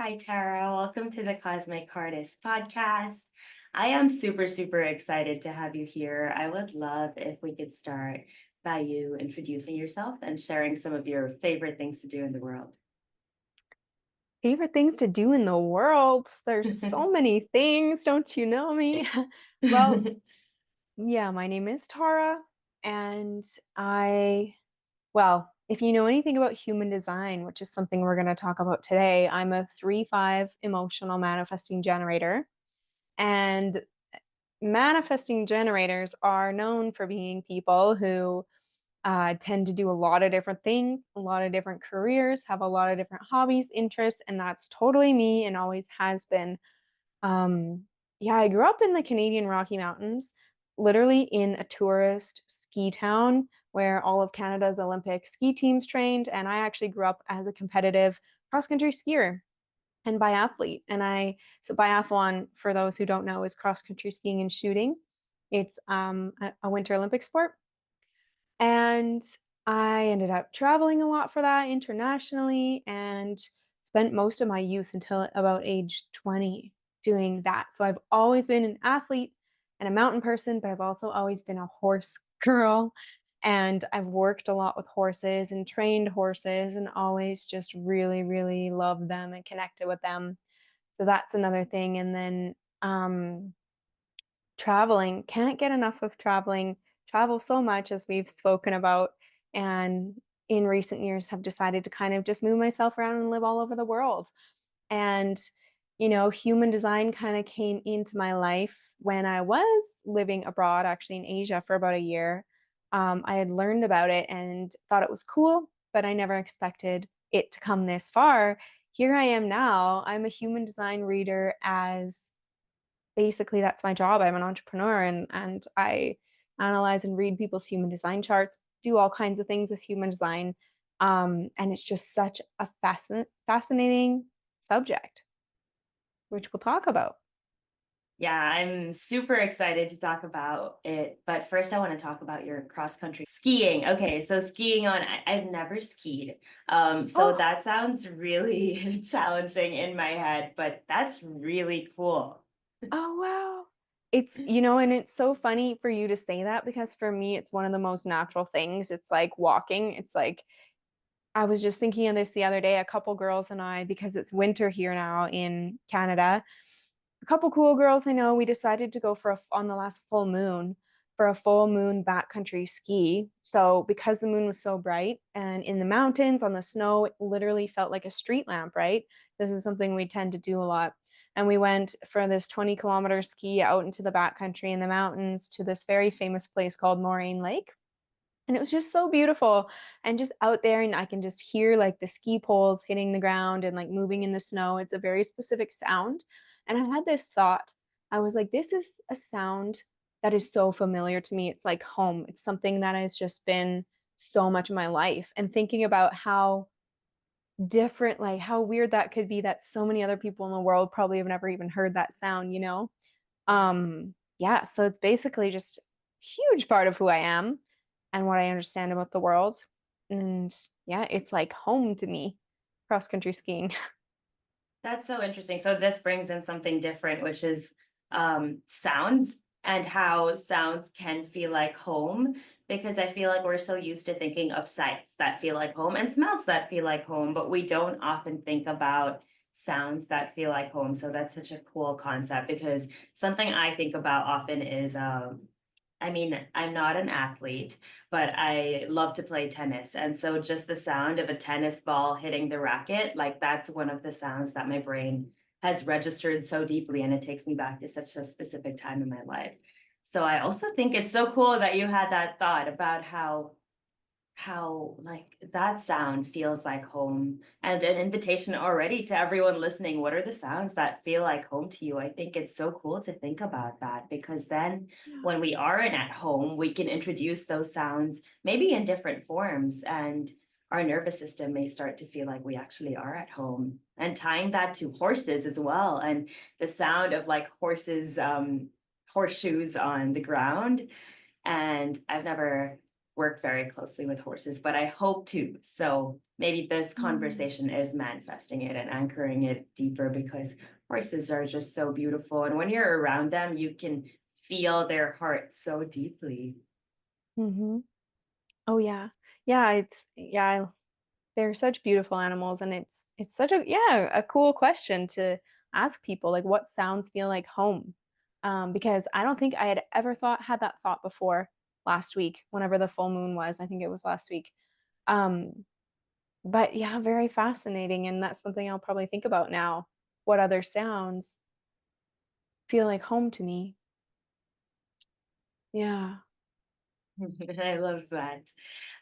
Hi, Tara. Welcome to the Cosmic Artist podcast. I am super, super excited to have you here. I would love if we could start by you introducing yourself and sharing some of your favorite things to do in the world. Favorite things to do in the world. There's so many things, don't you know me? Well, yeah, my name is Tara, and if you know anything about human design, which is something we're going to talk about today, I'm a 3-5 emotional manifesting generator. And manifesting generators are known for being people who tend to do a lot of different things, a lot of different careers, have a lot of different hobbies, interests, and that's totally me and always has been. Um, yeah, I grew up in the Canadian Rocky Mountains, literally in a tourist ski town where all of Canada's Olympic ski teams trained, and I actually grew up as a competitive cross-country skier and biathlete. So biathlon, for those who don't know, is cross-country skiing and shooting. It's a Winter Olympic sport. And I ended up traveling a lot for that internationally and spent most of my youth until about age 20 doing that. So I've always been an athlete and a mountain person, but I've also always been a horse girl. And I've worked a lot with horses and trained horses and always just really, really loved them and connected with them. So that's another thing. And then traveling, can't get enough of traveling, travel so much as we've spoken about, and in recent years have decided to kind of just move myself around and live all over the world. And, human design kind of came into my life when I was living abroad, actually in Asia for about a year. I had learned about it and thought it was cool, but I never expected it to come this far. Here I am now. I'm a human design reader as basically that's my job. I'm an entrepreneur and I analyze and read people's human design charts, do all kinds of things with human design. And it's just such a fascinating subject, which we'll talk about. Yeah, I'm super excited to talk about it. But first, I want to talk about your cross country skiing. Okay, so skiing I've never skied. So Oh, that sounds really challenging in my head, but that's really cool. oh wow. And it's so funny for you to say that because for me, it's one of the most natural things. It's like walking. It's like I was just thinking of this the other day, a couple girls and I, because it's winter here now in Canada. A couple cool girls I know, we decided to go on the last full moon for a full moon backcountry ski. So because the moon was so bright and in the mountains on the snow, it literally felt like a street lamp, right? This is something we tend to do a lot. And we went for this 20-kilometer ski out into the backcountry in the mountains to this very famous place called Moraine Lake. And it was just so beautiful and just out there, and I can just hear like the ski poles hitting the ground and like moving in the snow. It's a very specific sound. And I had this thought. I was like, this is a sound that is so familiar to me. It's like home. It's something that has just been so much of my life. And thinking about how different, like how weird that could be that so many other people in the world probably have never even heard that sound. Yeah, so it's basically just a huge part of who I am and what I understand about the world. And yeah, it's like home to me, cross country skiing. That's so interesting. So this brings in something different, which is sounds and how sounds can feel like home, because I feel like we're so used to thinking of sights that feel like home and smells that feel like home, but we don't often think about sounds that feel like home. So that's such a cool concept because something I think about often is I mean, I'm not an athlete, but I love to play tennis. And so just the sound of a tennis ball hitting the racket, like that's one of the sounds that my brain has registered so deeply. And it takes me back to such a specific time in my life. So I also think it's so cool that you had that thought about how like that sound feels like home and an invitation already to everyone listening. What are the sounds that feel like home to you? I think it's so cool to think about that because then Yeah. when we aren't at home we can introduce those sounds maybe in different forms, and our nervous system may start to feel like we actually are at home. And tying that to horses as well, and the sound of like horses horseshoes on the ground. And I've never work very closely with horses, but I hope to. So maybe this Mm. conversation is manifesting it and anchoring it deeper because horses are just so beautiful. And when you're around them, you can feel their heart so deeply. Hmm. Oh yeah. Yeah, they're such beautiful animals, and it's such a, yeah, a cool question to ask people, like what sounds feel like home. Because I don't think I had ever had that thought before last week, whenever the full moon was. I think it was last week. Um, but yeah, very fascinating, and that's something I'll probably think about now. What other sounds feel like home to me? Yeah. I love that.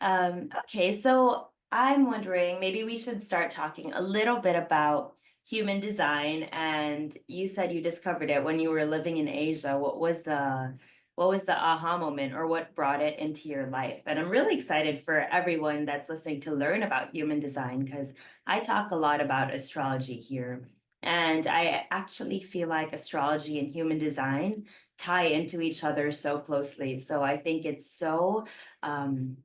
Okay, so I'm wondering maybe we should start talking a little bit about human design. And you said you discovered it when you were living in Asia. What was the aha moment or what brought it into your life? And I'm really excited for everyone that's listening to learn about human design because I talk a lot about astrology here. And I actually feel like astrology and human design tie into each other so closely. So um,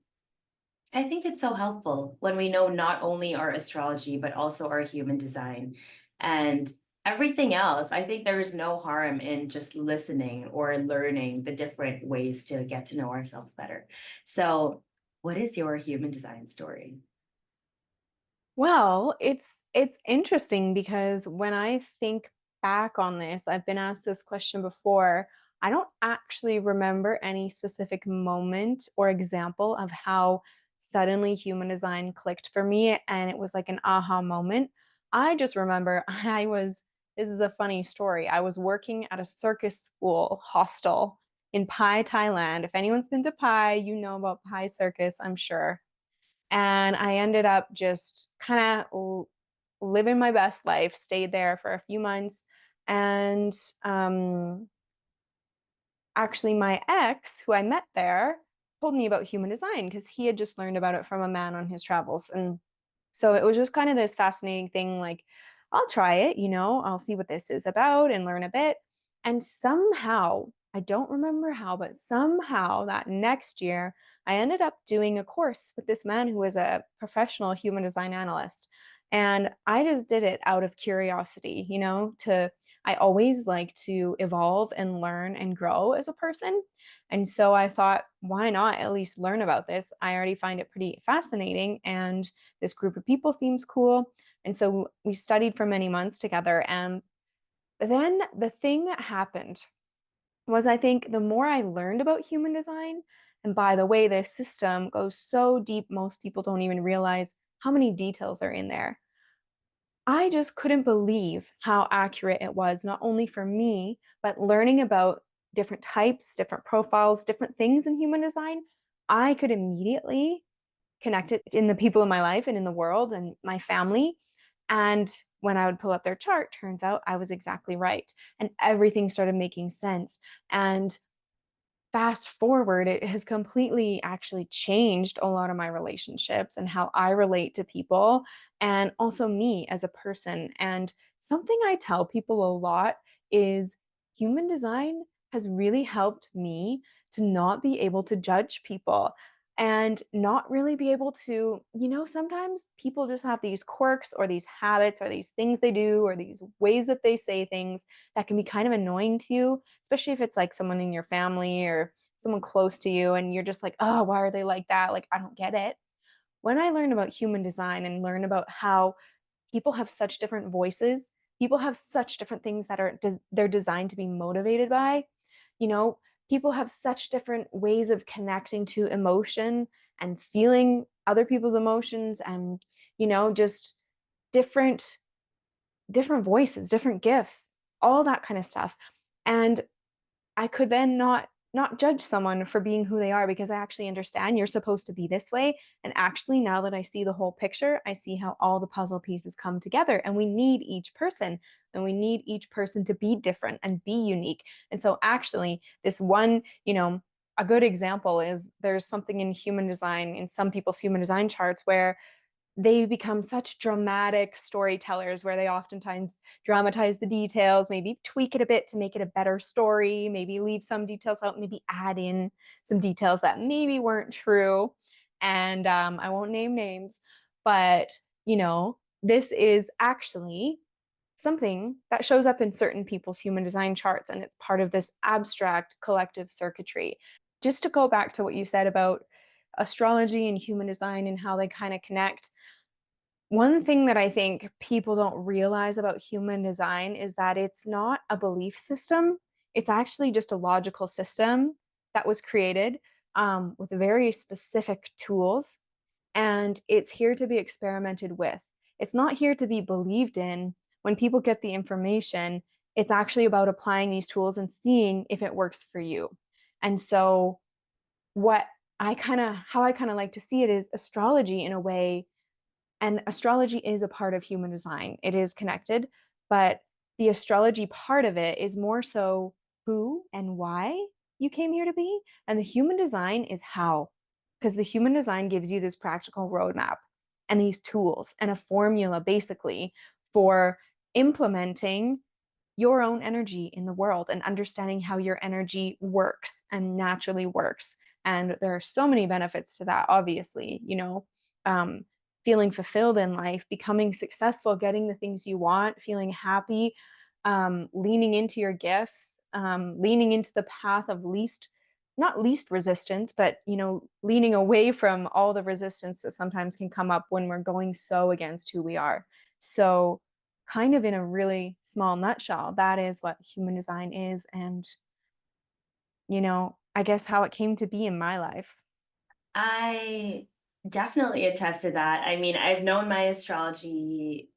I think it's so helpful when we know not only our astrology, but also our human design and everything else. I think there is no harm in just listening or learning the different ways to get to know ourselves better. So, what is your human design story? Well, it's interesting because when I think back on this, I've been asked this question before. I don't actually remember any specific moment or example of how suddenly human design clicked for me and it was like an aha moment. I just remember this is a funny story. I was working at a circus school hostel in Pai, Thailand. If anyone's been to Pai, you know about Pai Circus, I'm sure. And I ended up just kind of living my best life, stayed there for a few months. And um, actually, my ex, who I met there, told me about human design because he had just learned about it from a man on his travels. And so it was just kind of this fascinating thing like, I'll try it, I'll see what this is about and learn a bit. And somehow, I don't remember how, but somehow that next year, I ended up doing a course with this man who was a professional human design analyst. And I just did it out of curiosity, I always like to evolve and learn and grow as a person. And so I thought, why not at least learn about this? I already find it pretty fascinating, and this group of people seems cool. And so we studied for many months together. And then the thing that happened was, I think the more I learned about human design, and by the way, this system goes so deep, most people don't even realize how many details are in there. I just couldn't believe how accurate it was, not only for me, but learning about different types, different profiles, different things in human design. I could immediately connect it in the people in my life and in the world and my family. And when I would pull up their chart, turns out I was exactly right. And everything started making sense. And fast forward, it has completely actually changed a lot of my relationships and how I relate to people, and also me as a person. And something I tell people a lot is human design has really helped me to not be able to judge people and not really be able to, sometimes people just have these quirks or these habits or these things they do or these ways that they say things that can be kind of annoying to you, especially if it's like someone in your family or someone close to you and you're just like, oh, why are they like that? Like, I don't get it. When I learned about human design and learn about how people have such different voices, people have such different things that they're designed to be motivated by, you know, people have such different ways of connecting to emotion and feeling other people's emotions, and just different different voices, different gifts, all that kind of stuff. And I could then not judge someone for being who they are because I actually understand you're supposed to be this way. And actually, now that I see the whole picture, I see how all the puzzle pieces come together. And we need each person, and we need each person to be different and be unique. And so, actually, this one, a good example is there's something in human design, in some people's human design charts, where they become such dramatic storytellers where they oftentimes dramatize the details, maybe tweak it a bit to make it a better story, maybe leave some details out, maybe add in some details that maybe weren't true. And I won't name names, but this is actually something that shows up in certain people's human design charts, and it's part of this abstract collective circuitry. Just to go back to what you said about astrology and human design and how they kind of connect, one thing that I think people don't realize about human design is that it's not a belief system. It's actually just a logical system that was created with very specific tools, and it's here to be experimented with. It's not here to be believed in. When people get the information, it's actually about applying these tools and seeing if it works for you. And so, what how I kind of like to see it is astrology in a way, and astrology is a part of human design. It is connected, but the astrology part of it is more so who and why you came here to be. And the human design is how, because the human design gives you this practical roadmap and these tools and a formula basically for implementing your own energy in the world and understanding how your energy works and naturally works. And there are so many benefits to that, obviously, um, feeling fulfilled in life, becoming successful, getting the things you want, feeling happy, leaning into your gifts, leaning into the path of not least resistance, but leaning away from all the resistance that sometimes can come up when we're going so against who we are. So, kind of in a really small nutshell, that is what human design is, and I guess how it came to be in my life. I definitely attest to that. I mean, I've known my astrology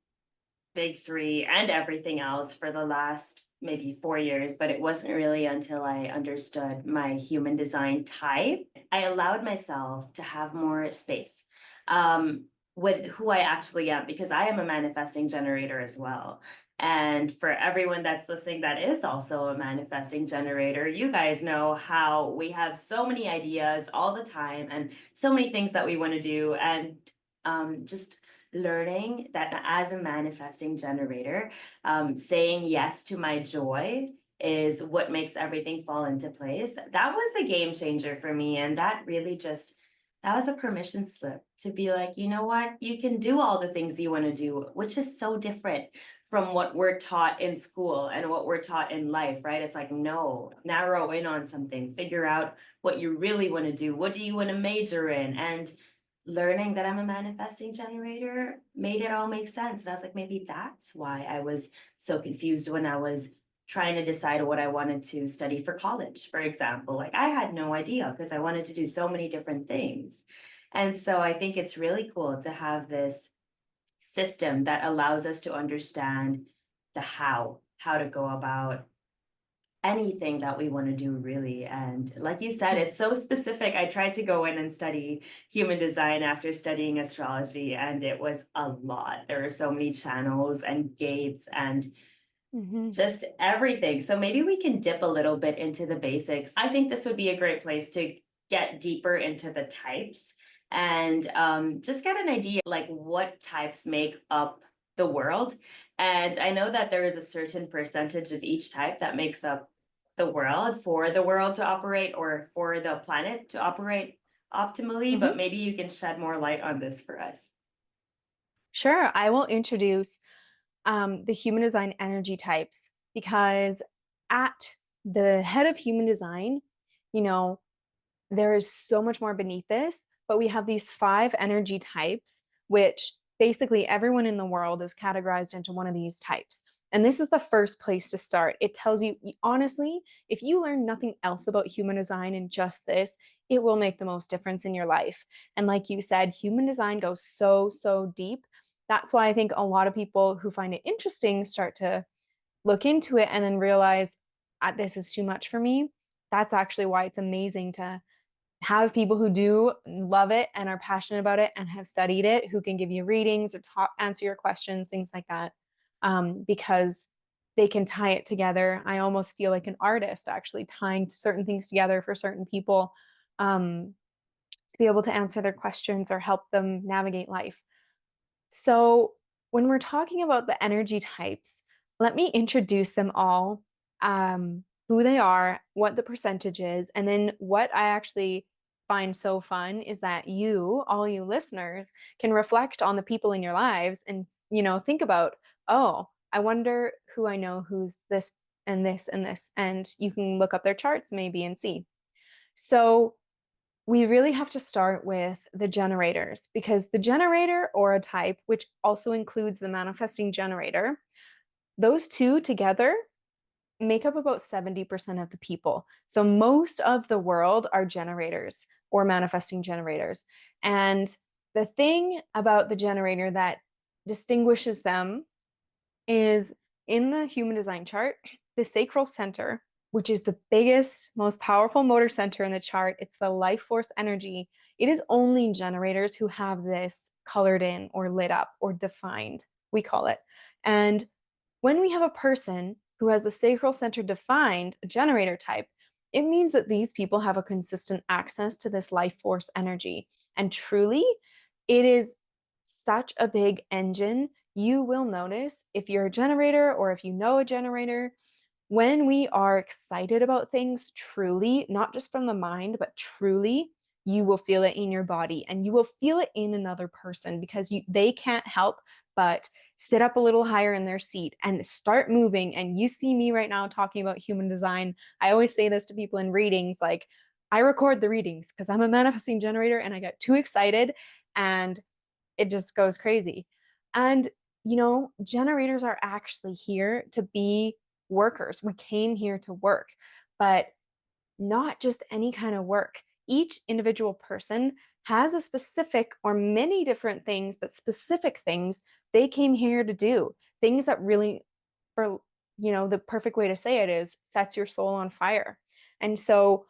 big three and everything else for the last maybe 4 years, but it wasn't really until I understood my human design type. I allowed myself to have more space with who I actually am, because I am a manifesting generator as well. And for everyone that's listening that is also a manifesting generator, you guys know how we have so many ideas all the time and so many things that we want to do. And just learning that as a manifesting generator, saying yes to my joy is what makes everything fall into place. That was a game changer for me. And that really just, that was a permission slip to be like, you know what, you can do all the things you want to do, which is so different from what we're taught in school and what we're taught in life, right? It's like, no, narrow in on something, figure out what you really want to do. What do you want to major in? And learning that I'm a manifesting generator made it all make sense. And I was like, maybe that's why I was so confused when I was trying to decide what I wanted to study for college, for example. Like, I had no idea because I wanted to do so many different things. And so I think it's really cool to have this system that allows us to understand the how to go about anything that we want to do, really. And like you said, it's so specific. I tried to go in and study human design after studying astrology, and it was a lot. There are so many channels and gates and Hmm. just everything. So maybe we can dip a little bit into the basics. I think this would be a great place to get deeper into the types and just get an idea like what types make up the world. And I know that there is a certain percentage of each type that makes up the world for the world to operate or for the planet to operate optimally, but Hmm. maybe you can shed more light on this for us. Sure, I will introduce the human design energy types because at the head of human design, you know, there is so much more beneath this, but we have these five energy types, which basically everyone in the world is categorized into one of these types. And this is the first place to start. It tells you, honestly, if you learn nothing else about human design and just this, it will make the most difference in your life. And like you said, human design goes so, so deep. That's why I think a lot of people who find it interesting start to look into it and then realize this is too much for me. That's actually why it's amazing to have people who do love it and are passionate about it and have studied it who can give you readings or answer your questions, things like that, because they can tie it together. I almost feel like an artist actually tying certain things together for certain people, um, to be able to answer their questions or help them navigate life. So, when we're talking about the energy types, let me introduce them all, who they are, what the percentage is, and then what I actually find so fun is that you, all you listeners, can reflect on the people in your lives and, think about, oh, I wonder who I know who's this and this and this. And you can look up their charts maybe and see. So, we really have to start with the generators because the generator or a type, which also includes the manifesting generator, those two together make up about 70% of the people. So most of the world are generators or manifesting generators. And the thing about the generator that distinguishes them is in the human design chart, the sacral center, which is the biggest, most powerful motor center in the chart, it's the life force energy. It is only generators who have this colored in or lit up or defined, we call it. And when we have a person who has the sacral center defined, a generator type, it means that these people have a consistent access to this life force energy. And truly, it is such a big engine. You will notice if you're a generator or if you know a generator, when we are excited about things truly, not just from the mind, but truly, you will feel it in your body and you will feel it in another person because they can't help but sit up a little higher in their seat and start moving. And you see me right now talking about human design. I always say this to people in readings like, I record the readings because I'm a manifesting generator and I get too excited and it just goes crazy. And, generators are actually here to be workers. We came here to work, but not just any kind of work. Each individual person has a specific or many different things, but specific things they came here to do. Things that really, for the perfect way to say it is sets your soul on fire. And so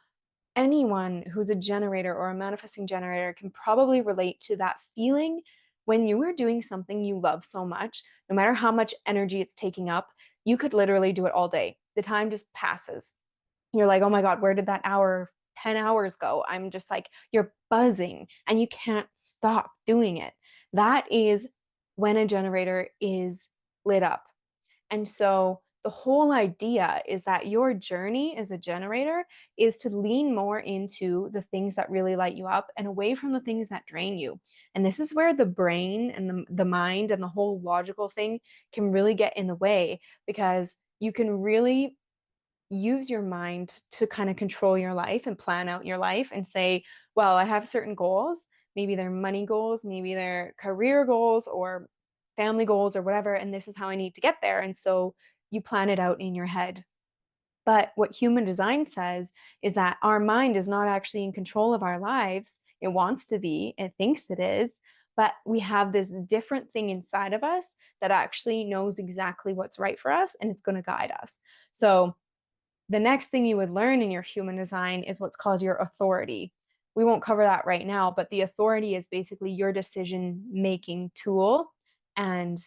anyone who's a generator or a manifesting generator can probably relate to that feeling when you are doing something you love so much, no matter how much energy it's taking up, you could literally do it all day. The time just passes. You're like, oh my God, where did that hour, 10 hours go? I'm just like, you're buzzing and you can't stop doing it. That is when a generator is lit up. And so the whole idea is that your journey as a generator is to lean more into the things that really light you up and away from the things that drain you. And this is where the brain and the mind and the whole logical thing can really get in the way because you can really use your mind to kind of control your life and plan out your life and say, well, I have certain goals. Maybe they're money goals, maybe they're career goals or family goals or whatever. And this is how I need to get there. And so you plan it out in your head. But what human design says is that our mind is not actually in control of our lives. It wants to be, it thinks it is. But we have this different thing inside of us that actually knows exactly what's right for us and it's going to guide us. So the next thing you would learn in your human design is what's called your authority. We won't cover that right now, but the authority is basically your decision making tool and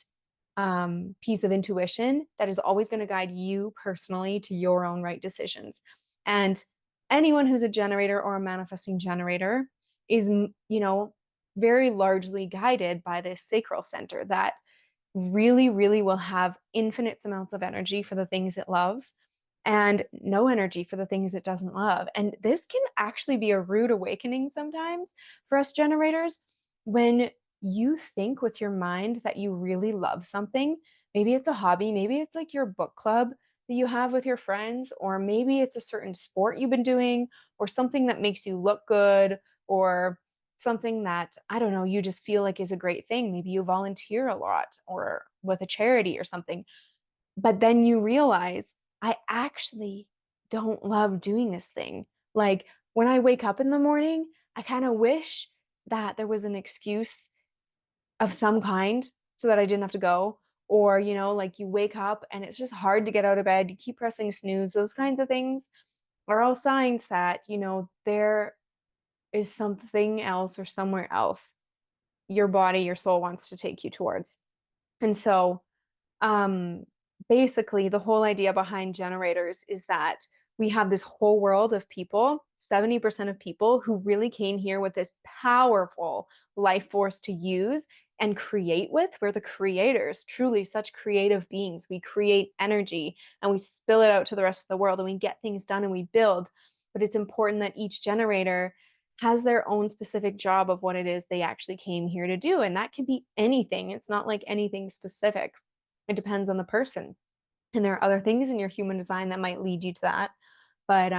piece of intuition that is always going to guide you personally to your own right decisions. And anyone who's a generator or a manifesting generator is, very largely guided by this sacral center that really, really will have infinite amounts of energy for the things it loves and no energy for the things it doesn't love. And this can actually be a rude awakening sometimes for us generators when you think with your mind that you really love something. Maybe it's a hobby, maybe it's like your book club that you have with your friends, or maybe it's a certain sport you've been doing, or something that makes you look good, or something that, I don't know, you just feel like is a great thing. Maybe you volunteer a lot or with a charity or something. But then you realize, I actually don't love doing this thing. Like when I wake up in the morning, I kind of wish that there was an excuse of some kind so that I didn't have to go. Or, like you wake up and it's just hard to get out of bed. You keep pressing snooze. Those kinds of things are all signs that, there is something else or somewhere else your body, your soul wants to take you towards. And so um, basically, the whole idea behind generators is that we have this whole world of people, 70% of people who really came here with this powerful life force to use. and create with. We're the creators, truly such creative beings. We create energy and we spill it out to the rest of the world and we get things done and we build. But it's important that each generator has their own specific job of what it is they actually came here to do. And that can be anything. It's not like anything specific. It depends on the person. And there are other things in your human design that might lead you to that. But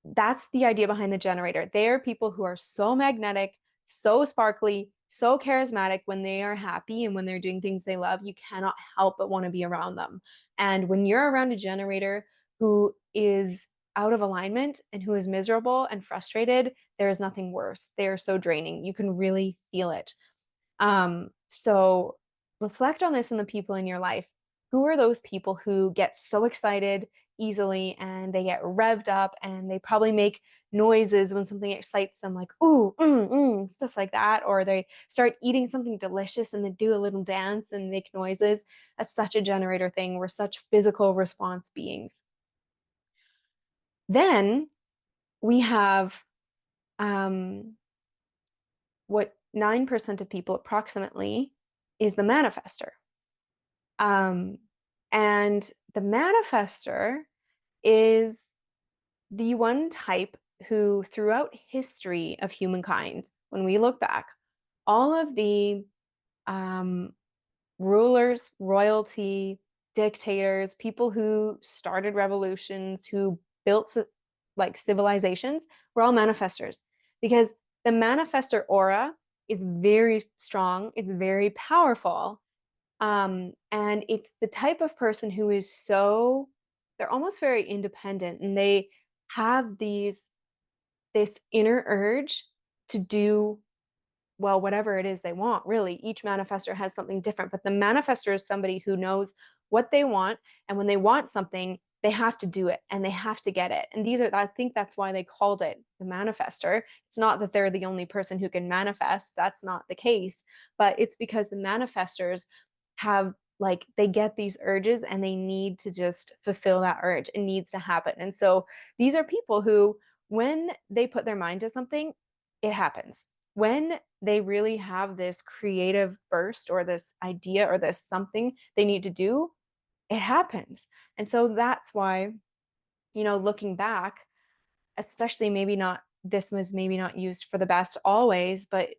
that's the idea behind the generator. They are people who are so magnetic, so sparkly, so charismatic when they are happy and when they're doing things they love. You cannot help but want to be around them. And when you're around a generator who is out of alignment and who is miserable and frustrated, there is nothing worse. They are so draining. You can really feel it. So reflect on this in the people in your life. Who are those people who get so excited easily and they get revved up and they probably make noises when something excites them, like, ooh, stuff like that. Or they start eating something delicious and they do a little dance and make noises. That's such a generator thing. We're such physical response beings. Then we have um, what 9% of people approximately is the manifester. Um, and the manifester is the one type who, throughout history of humankind, when we look back, all of the um, rulers, royalty, dictators, people who started revolutions, who built like civilizations, were all manifestors because the manifestor aura is very strong, it's very powerful. And it's the type of person who is so, they're almost very independent and they have this inner urge to do, well, whatever it is they want, really. Each manifestor has something different, but the manifestor is somebody who knows what they want. And when they want something, they have to do it and they have to get it. And these are, I think that's why they called it the manifestor. It's not that they're the only person who can manifest, that's not the case, but it's because the manifestors have, like, they get these urges and they need to just fulfill that urge. It needs to happen. And so these are people who, when they put their mind to something, it happens. When they really have this creative burst or this idea or this something they need to do, it happens. And so that's why, looking back, especially maybe not, this was maybe not used for the best always, but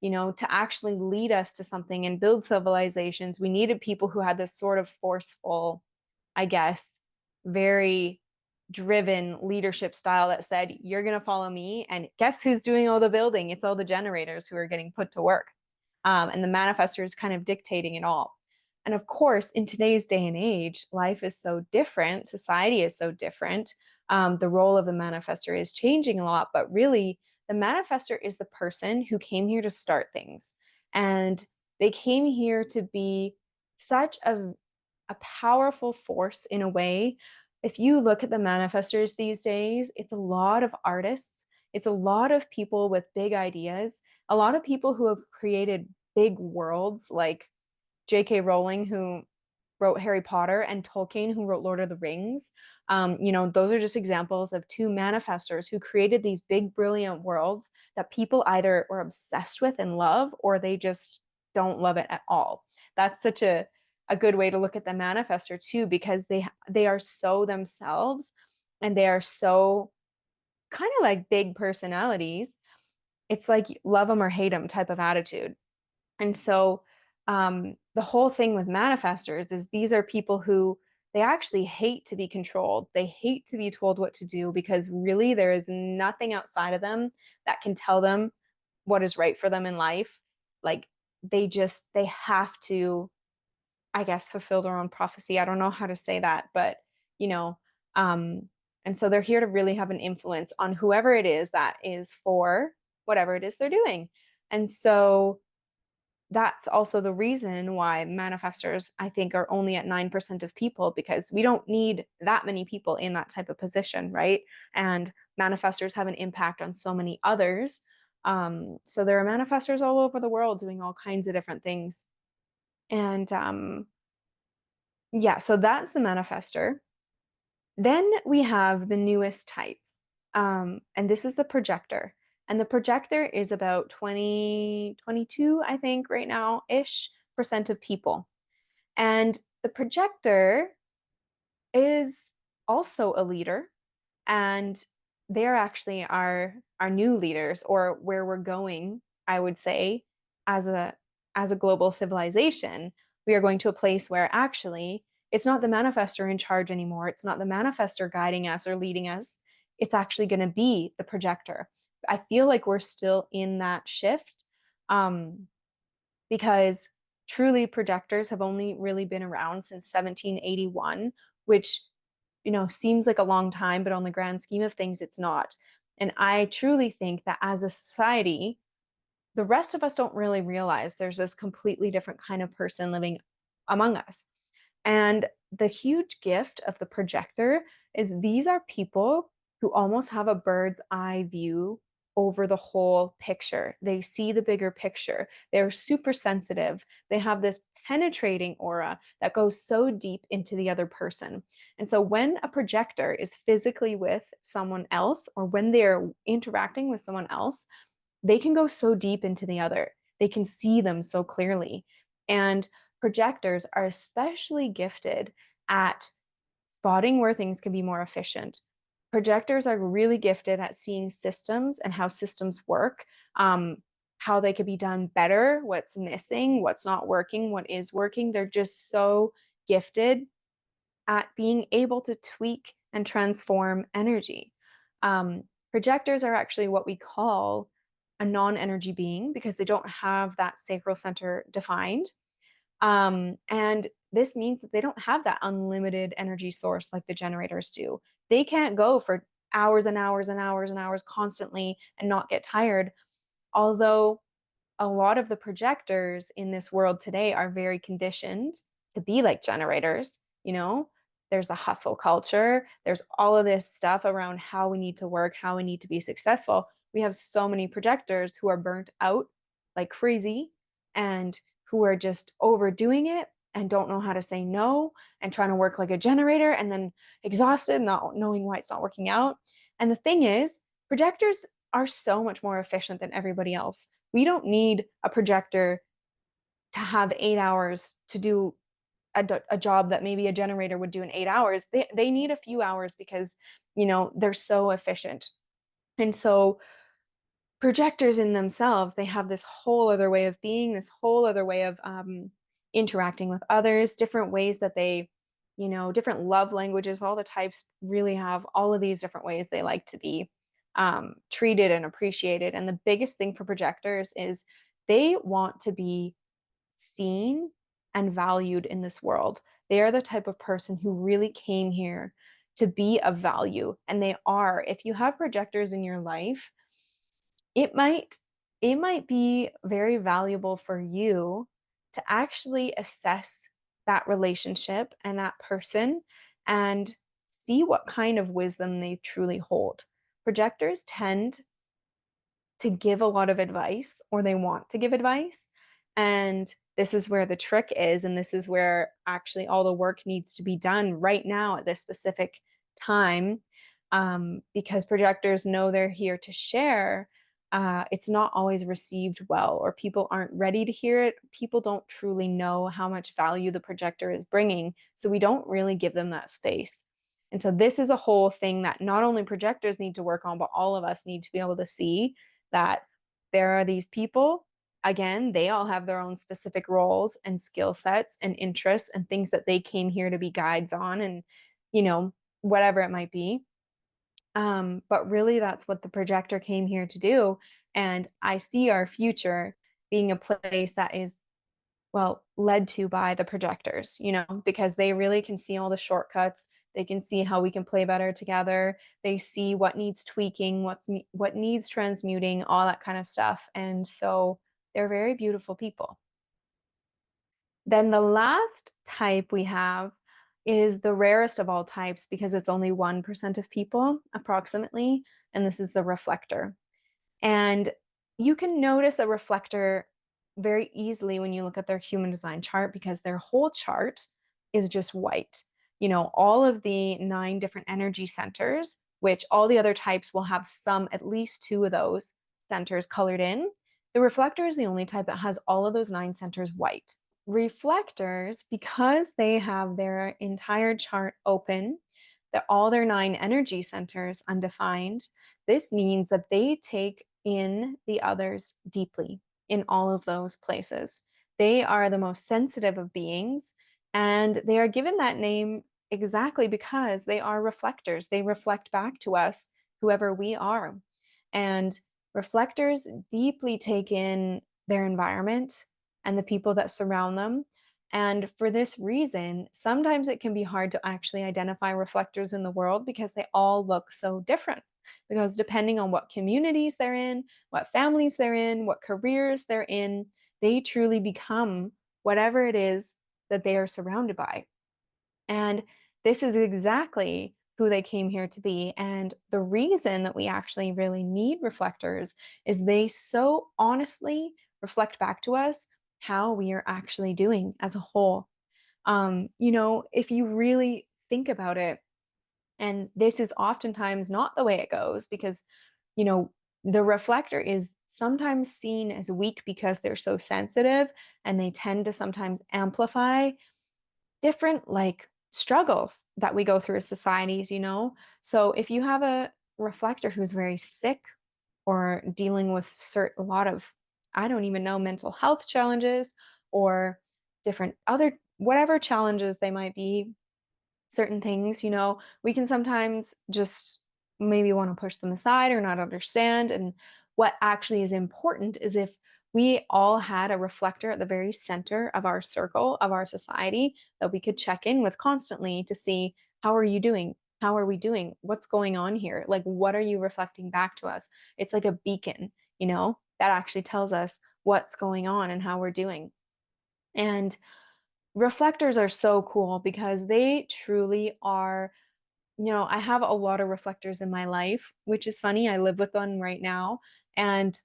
to actually lead us to something and build civilizations, we needed people who had this sort of forceful, I guess, very driven leadership style that said, you're going to follow me. And guess who's doing all the building? It's all the generators who are getting put to work. And the manifestor is kind of dictating it all. And of course, in today's day and age, life is so different. Society is so different. The role of the manifestor is changing a lot, but really, the manifestor is the person who came here to start things. And they came here to be such a powerful force in a way. If you look at the manifestors these days, it's a lot of artists, it's a lot of people with big ideas, a lot of people who have created big worlds like J.K. Rowling, who wrote Harry Potter, and Tolkien, who wrote Lord of the Rings. Those are just examples of two manifestors who created these big, brilliant worlds that people either are obsessed with and love, or they just don't love it at all. That's such a good way to look at the manifestor too, because they are so themselves and they are so kind of like big personalities. It's like love them or hate them type of attitude. And so the whole thing with manifestors is these are people who, they actually hate to be controlled. They hate to be told what to do because really there is nothing outside of them that can tell them what is right for them in life. Like they have to, I guess, fulfill their own prophecy. I don't know how to say that, but you know, um, and so they're here to really have an influence on whoever it is that is for whatever it is they're doing. And so that's also the reason why manifestors, I think, are only at 9% of people, because we don't need that many people in that type of position, right? And manifestors have an impact on so many others. So there are manifestors all over the world doing all kinds of different things. And yeah, so that's the manifester. Then we have the newest type, and this is the projector. And the projector is about 20, 22, I think, right now ish percent of people. And the projector is also a leader, and they're actually our new leaders, or where we're going, I would say, as a global civilization. We are going to a place where actually it's not the manifestor in charge anymore. It's not the manifestor guiding us or leading us. It's actually going to be the projector. I feel like we're still in that shift, um, because truly projectors have only really been around since 1781, which seems like a long time, but on the grand scheme of things, it's not. And I truly think that as a society, the rest of us don't really realize there's this completely different kind of person living among us. And the huge gift of the projector is these are people who almost have a bird's eye view over the whole picture. They see the bigger picture. They're super sensitive. They have this penetrating aura that goes so deep into the other person. And so when a projector is physically with someone else, or when they're interacting with someone else, they can go so deep into the other. They can see them so clearly. And projectors are especially gifted at spotting where things can be more efficient. Projectors are really gifted at seeing systems and how systems work, how they could be done better, what's missing, what's not working, what is working. They're just so gifted at being able to tweak and transform energy. Projectors are actually what we call a non energy being because they don't have that sacral center defined. And this means that they don't have that unlimited energy source like the generators do. They can't go for hours and hours and hours and hours constantly and not get tired. Although a lot of the projectors in this world today are very conditioned to be like generators, there's the hustle culture, there's all of this stuff around how we need to work, how we need to be successful. We have so many projectors who are burnt out like crazy, and who are just overdoing it and don't know how to say no, and trying to work like a generator and then exhausted, not knowing why it's not working out. And the thing is, projectors are so much more efficient than everybody else. We don't need a projector to have 8 hours to do a job that maybe a generator would do in 8 hours. They need a few hours because, they're so efficient. And so projectors in themselves, they have this whole other way of being, this whole other way of interacting with others, different ways that they, different love languages, all the types really have all of these different ways they like to be treated and appreciated. And the biggest thing for projectors is they want to be seen and valued in this world. They are the type of person who really came here to be of value. And they are. If you have projectors in your life, it might it might be very valuable for you to actually assess that relationship and that person and see what kind of wisdom they truly hold. Projectors tend to give a lot of advice, or they want to give advice. And this is where the trick is. And this is where actually all the work needs to be done right now at this specific time. Because projectors know they're here to share. It's not always received well, or people aren't ready to hear it. People don't truly know how much value the projector is bringing. So we don't really give them that space. And so this is a whole thing that not only projectors need to work on, but all of us need to be able to see that there are these people. Again, they all have their own specific roles and skill sets and interests and things that they came here to be guides on, and whatever it might be. But really, that's what the projector came here to do. And I see our future being a place that is, well, led to by the projectors, because they really can see all the shortcuts. They can see how we can play better together. They see what needs tweaking, what needs transmuting, all that kind of stuff. And so they're very beautiful people. Then the last type we have is the rarest of all types because it's only 1% of people approximately, and this is the reflector. And you can notice a reflector very easily when you look at their human design chart because their whole chart is just white. All of the 9 different energy centers, which all the other types will have some, at least 2 of those centers colored in. The reflector is the only type that has all of those 9 centers white. Reflectors, because they have their entire chart open, that all their 9 energy centers undefined, this means that they take in the others deeply in all of those places. They are the most sensitive of beings, and they are given that name exactly because they are reflectors. They reflect back to us whoever we are. And reflectors deeply take in their environment and the people that surround them. And for this reason, sometimes it can be hard to actually identify reflectors in the world because they all look so different. Because depending on what communities they're in, what families they're in, what careers they're in, they truly become whatever it is that they are surrounded by. And this is exactly who they came here to be. And the reason that we actually really need reflectors is they so honestly reflect back to us how we are actually doing as a whole. If you really think about it, and this is oftentimes not the way it goes because, you know, the reflector is sometimes seen as weak because they're so sensitive and they tend to sometimes amplify different like struggles that we go through as societies. So if you have a reflector who's very sick or dealing with a lot of, I don't even know, mental health challenges or different other whatever challenges they might be, certain things, we can sometimes just maybe want to push them aside or not understand. And what actually is important is if we all had a reflector at the very center of our circle, of our society, that we could check in with constantly to see, how are you doing? How are we doing? What's going on here? Like, what are you reflecting back to us? It's like a beacon, that actually tells us what's going on and how we're doing. And reflectors are so cool because they truly are, I have a lot of reflectors in my life, which is funny. I live with one right now. And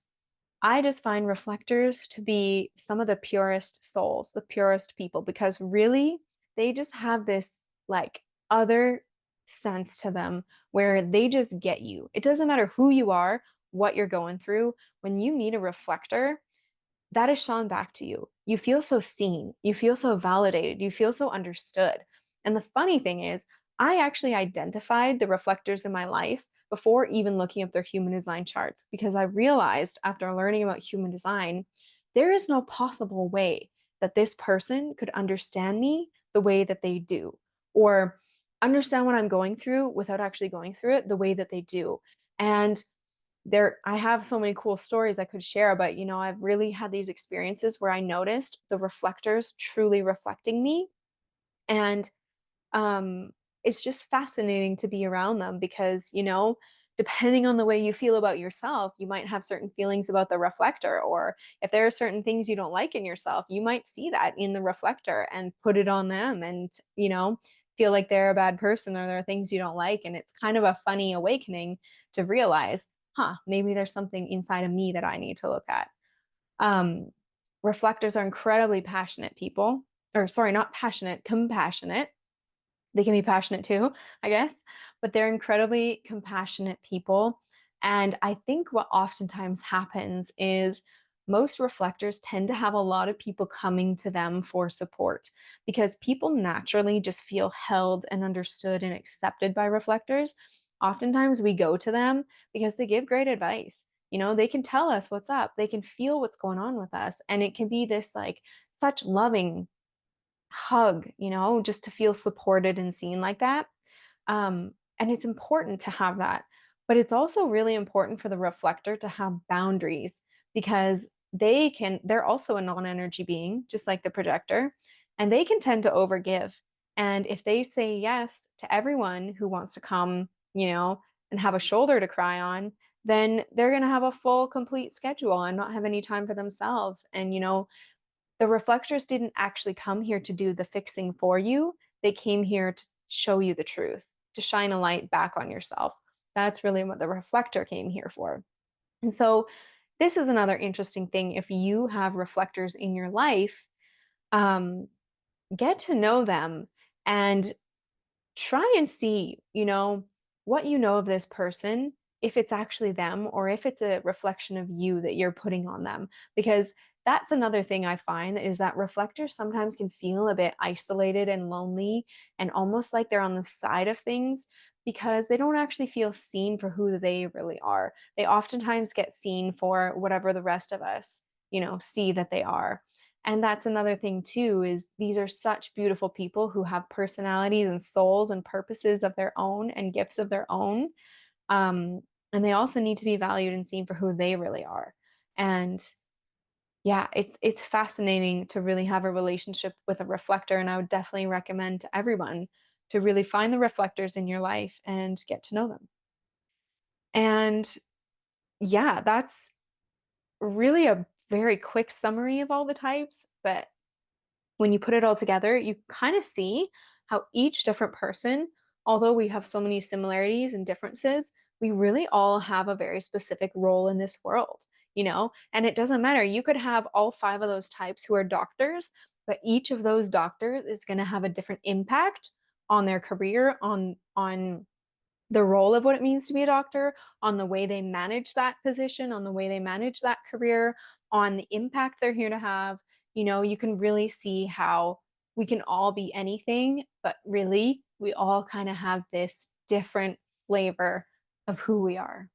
I just find reflectors to be some of the purest souls, the purest people, because really they just have this like other sense to them where they just get you. It doesn't matter who you are, what you're going through. When you meet a reflector, that is shown back to you. You feel so seen. You feel so validated. You feel so understood. And the funny thing is, I actually identified the reflectors in my life before even looking up their human design charts because I realized after learning about human design, there is no possible way that this person could understand me the way that they do or understand what I'm going through without actually going through it the way that they do. And I have so many cool stories I could share, but I've really had these experiences where I noticed the reflectors truly reflecting me. And um, it's just fascinating to be around them because, depending on the way you feel about yourself, you might have certain feelings about the reflector. Or if there are certain things you don't like in yourself, you might see that in the reflector and put it on them and, feel like they're a bad person or there are things you don't like. And it's kind of a funny awakening to realize, maybe there's something inside of me that I need to look at. Um, Reflectors are incredibly passionate people, or sorry, not passionate, compassionate. They can be passionate too, I guess, but they're incredibly compassionate people. And I think what oftentimes happens is most reflectors tend to have a lot of people coming to them for support because people naturally just feel held and understood and accepted by reflectors. Oftentimes we go to them because they give great advice. They can tell us what's up, they can feel what's going on with us. And it can be this like such loving hug, just to feel supported and seen like that. And it's important to have that. But it's also really important for the reflector to have boundaries because they're also a non energy being, just like the projector, and they can tend to overgive. And if they say yes to everyone who wants to come, and have a shoulder to cry on, then they're going to have a full, complete schedule and not have any time for themselves. And, the reflectors didn't actually come here to do the fixing for you. They came here to show you the truth, to shine a light back on yourself. That's really what the reflector came here for. And so, this is another interesting thing. If you have reflectors in your life, um, get to know them and try and see, what you know of this person if it's actually them or if it's a reflection of you that you're putting on them. Because that's another thing I find is that reflectors sometimes can feel a bit isolated and lonely and almost like they're on the side of things because they don't actually feel seen for who they really are. They oftentimes get seen for whatever the rest of us, see that they are. And that's another thing too, is these are such beautiful people who have personalities and souls and purposes of their own and gifts of their own. Um, and they also need to be valued and seen for who they really are. And yeah, it's fascinating to really have a relationship with a reflector. And I would definitely recommend to everyone to really find the reflectors in your life and get to know them. And yeah, that's really a very quick summary of all the types, but when you put it all together, you kind of see how each different person, although we have so many similarities and differences, we really all have a very specific role in this world, And it doesn't matter. You could have all five of those types who are doctors, but each of those doctors is going to have a different impact on their career, on the role of what it means to be a doctor, on the way they manage that position, on the way they manage that career, on the impact they're here to have. You can really see how we can all be anything, but really, we all kind of have this different flavor of who we are.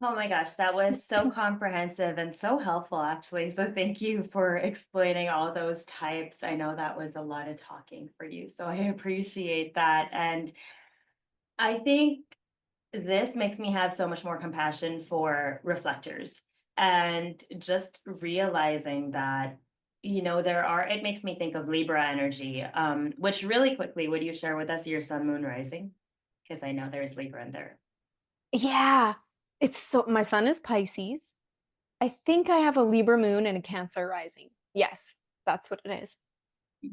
Oh my gosh, that was so comprehensive and so helpful, actually. So thank you for explaining all those types. I know that was a lot of talking for you, so I appreciate that. And I think this makes me have so much more compassion for reflectors and just realizing that, it makes me think of Libra energy, which really quickly, would you share with us your sun, moon, rising? Because I know there's Libra in there. Yeah, my son is Pisces. I think I have a Libra moon and a Cancer rising. Yes, that's what it is.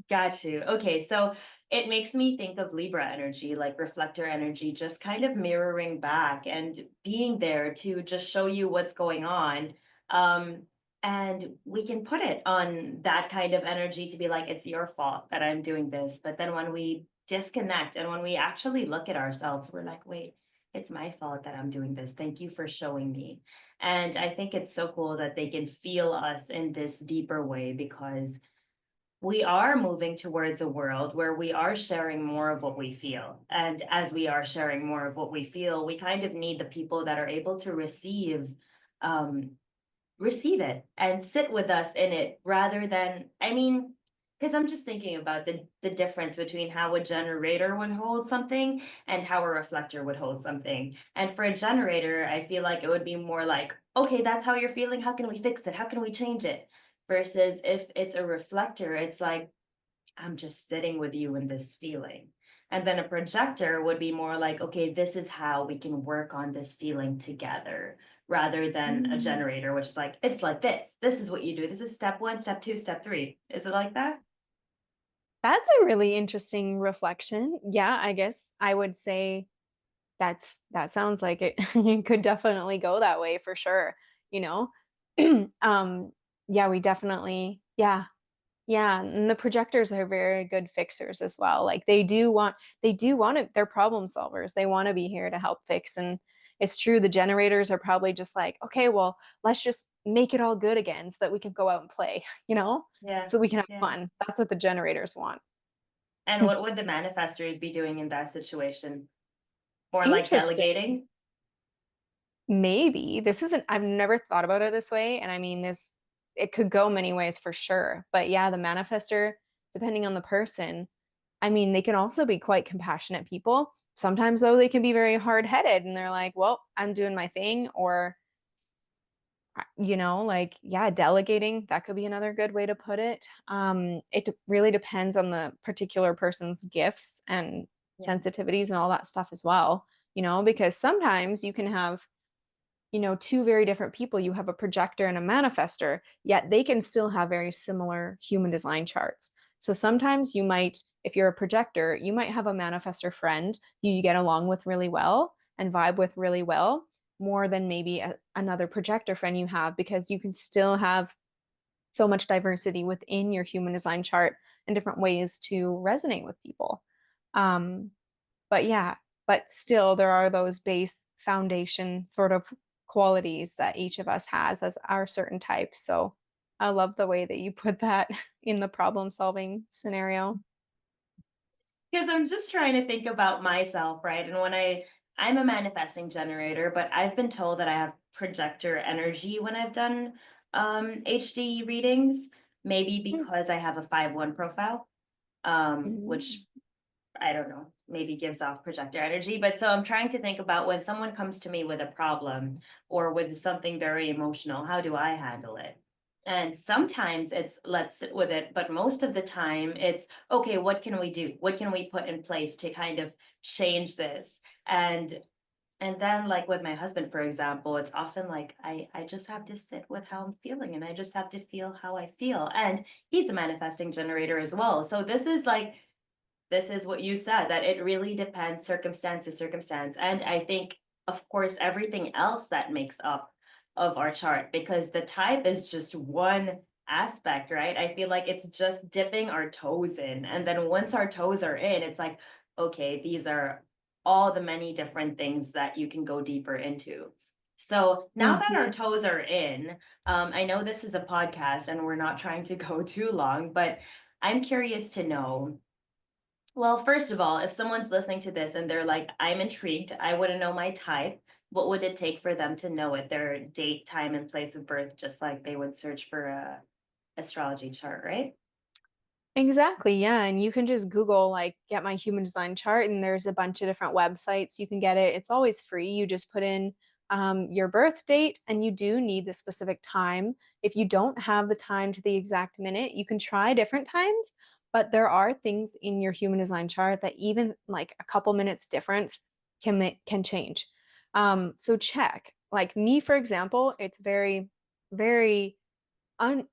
Got you. Okay, so it makes me think of Libra energy, like reflector energy, just kind of mirroring back and being there to just show you what's going on. Um, and we can put it on that kind of energy to be like, it's your fault that I'm doing this. But then when we disconnect and when we actually look at ourselves, we're like, wait, it's my fault that I'm doing this. Thank you for showing me. And I think it's so cool that they can feel us in this deeper way because we are moving towards a world where we are sharing more of what we feel. And as we are sharing more of what we feel, we kind of need the people that are able to um, receive it and sit with us in it rather than, I mean, because I'm just thinking about the difference between how a generator would hold something and how a reflector would hold something. And for a generator, I feel like it would be more like, okay, that's how you're feeling. How can we fix it? How can we change it? Versus if it's a reflector, it's like, I'm just sitting with you in this feeling. And then a projector would be more like, okay, this is how we can work on this feeling together, rather than a Mm. generator, which is like, it's like this. This is what you do. This is step one, step two, step three. Is it like that? That's a really interesting reflection. Yeah, I guess I would say that sounds like it, it could definitely go that way for sure, you know? Um, yeah, we definitely, yeah, yeah, and the projectors are very good fixers as well. Like they do want to, they're problem solvers. They want to be here to help fix. And it's true, the generators are probably just like, okay, well, let's just make it all good again so that we can go out and play, Yeah. so we can have Yeah. fun. That's what the generators want. And what would the manifestors be doing in that situation? More like Interesting. delegating? Maybe this isn't, I've never thought about it this way. And I mean, it could go many ways for sure. But yeah, the manifester, depending on the person, I mean, they can also be quite compassionate people. Sometimes, though, they can be very hard-headed and they're like, well, I'm doing my thing. Or, like, yeah, delegating, that could be another good way to put it. Really depends on the particular person's gifts and Yeah. sensitivities and all that stuff as well, because sometimes you can have two very different people. You have a projector and a manifester, yet they can still have very similar human design charts. So sometimes if you're a projector, you might have a manifester friend you get along with really well and vibe with really well, more than maybe another projector friend you have, because you can still have so much diversity within your human design chart and different ways to resonate with people. Um, but yeah, but still there are those base foundation sort of qualities that each of us has as our certain types. So I love the way that you put that in the problem solving scenario. Because I'm just trying to think about myself, right? And I'm a manifesting generator, but I've been told that I have projector energy when I've done HD readings, maybe Mm, because I have a 5-1 profile, which mm, I don't know, maybe gives off projector energy. But so I'm trying to think about when someone comes to me with a problem or with something very emotional, how do I handle it? And sometimes it's let's sit with it, but most of the time it's okay, what can we do? What can we put in place to kind of change this? And then like with my husband, for example, it's often like I just have to sit with how I'm feeling and I just have to feel how I feel. And he's a manifesting generator as well. So this is what you said, that it really depends circumstance to circumstance. And I think, of course, everything else that makes up of our chart, because the type is just one aspect, right? I feel like it's just dipping our toes in. And then once our toes are in, it's like, okay, these are all the many different things that you can go deeper into. So now that our mhm. toes are in, I know this is a podcast and we're not trying to go too long, but I'm curious to know, well, first of all, if someone's listening to this and they're like, I'm intrigued, I want to know my type, what would it take for them to know it, their date, time, and place of birth, just like they would search for a astrology chart, right? Exactly, yeah, and you can just Google, like, "Get my human design chart," and there's a bunch of different websites you can get it. It's always free. You just put in, your birth date, and you do need the specific time. If you don't have the time to the exact minute, you can try different times, but there are things in your human design chart that even, like, a couple minutes difference can change. So check. Like, me, for example, it's very, very un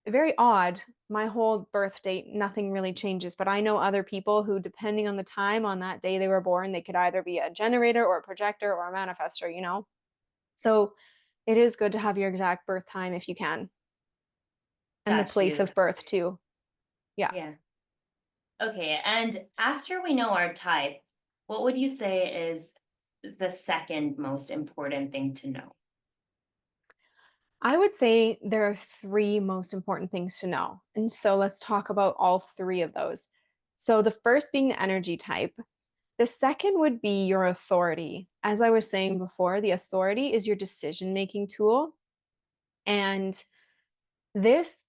very odd. My whole birth date, nothing really changes, but I know other people who, depending on the time on that day they were born, they could either be a generator or a projector or a manifestor, you know? So it is good to have your exact birth time if you can, and the Got place you. of birth too. Yeah. Yeah. Okay. And after we know our type, what would you say is the second most important thing to know? I would say there are three most important things to know. And so let's talk about all three of those. So the first being the energy type. The second would be your authority. As I was saying before, the authority is your decision making tool. And this,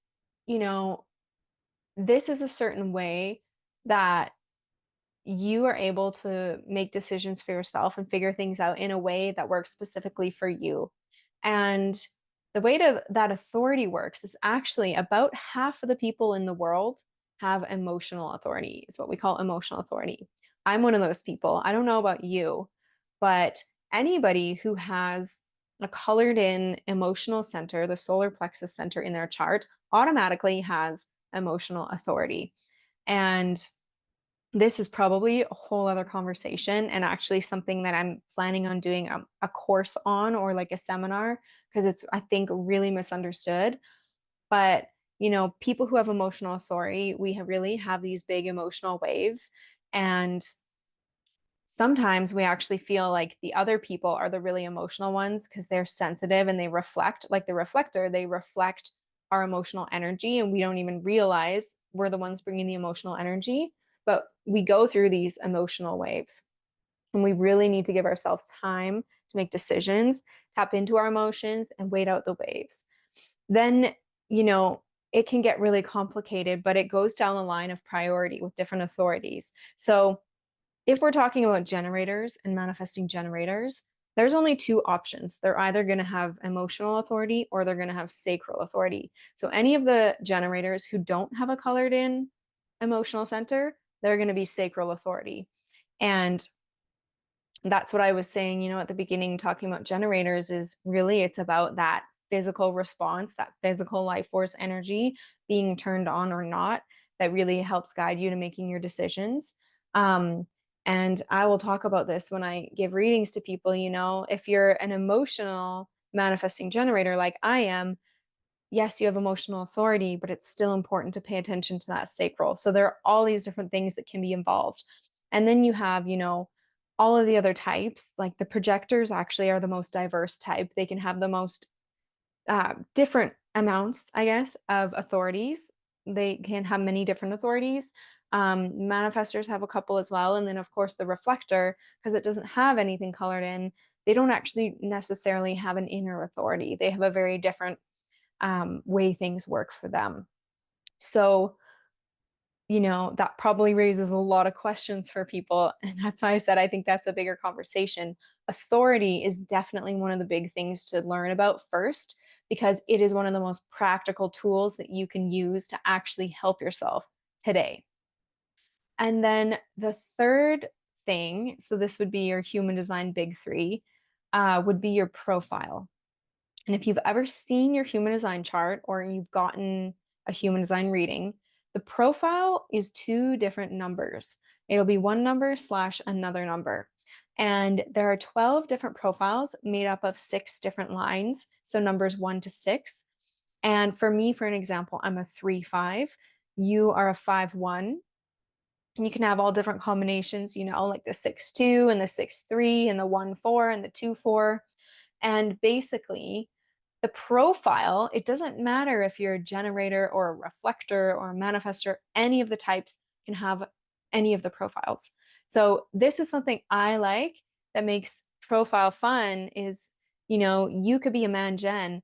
you know, this is a certain way that you are able to make decisions for yourself and figure things out in a way that works specifically for you. And the way that authority works is actually about half of the people in the world have emotional authority, is what we call emotional authority. I'm one of those people. I don't know about you, but anybody who has a colored in emotional center, the solar plexus center in their chart, automatically has emotional authority. And this is probably a whole other conversation and actually something that I'm planning on doing a course on or like a seminar because it's, I think, really misunderstood. But, people who have emotional authority, really have these big emotional waves. And sometimes we actually feel like the other people are the really emotional ones because they're sensitive and they reflect, like the reflector, they reflect our emotional energy, and we don't even realize we're the ones bringing the emotional energy. But we go through these emotional waves, and we really need to give ourselves time to make decisions, tap into our emotions, and wait out the waves. Then, you know, it can get really complicated, but it goes down the line of priority with different authorities. So, if we're talking about generators and manifesting generators, there's only two options. They're either going to have emotional authority or they're going to have sacral authority. So, any of the generators who don't have a colored in emotional center, they're going to be sacral authority. And that's what I was saying, at the beginning, talking about generators is really it's about that physical response, that physical life force energy being turned on or not, that really helps guide you to making your decisions. Um, and I will talk about this when I give readings to people. If you're an emotional manifesting generator like I am, yes, you have emotional authority, but it's still important to pay attention to that sacral. So there are all these different things that can be involved. And then you have, all of the other types, like the projectors actually are the most diverse type. They can have the most different amounts, I guess, of authorities. They can have many different authorities. Manifestors have a couple as well. And then, of course, the reflector, because it doesn't have anything colored in, they don't actually necessarily have an inner authority. They have a very different way things work for them. So, that probably raises a lot of questions for people. And that's why I said I think that's a bigger conversation. Authority is definitely one of the big things to learn about first, because it is one of the most practical tools that you can use to actually help yourself today. And then the third thing, so this would be your human design big three, would be your profile. And if you've ever seen your human design chart or you've gotten a human design reading, the profile is two different numbers. It'll be one number slash another number. And there are 12 different profiles made up of six different lines. So numbers 1 to 6. And for me, for an example, I'm a 3-5. You are a 5-1. And you can have all different combinations, like the 6-2 and the 6-3 and the 1-4 and the 2-4. And basically, the profile, it doesn't matter if you're a generator or a reflector or a manifestor, any of the types can have any of the profiles. So this is something I like that makes profile fun is, you could be a man gen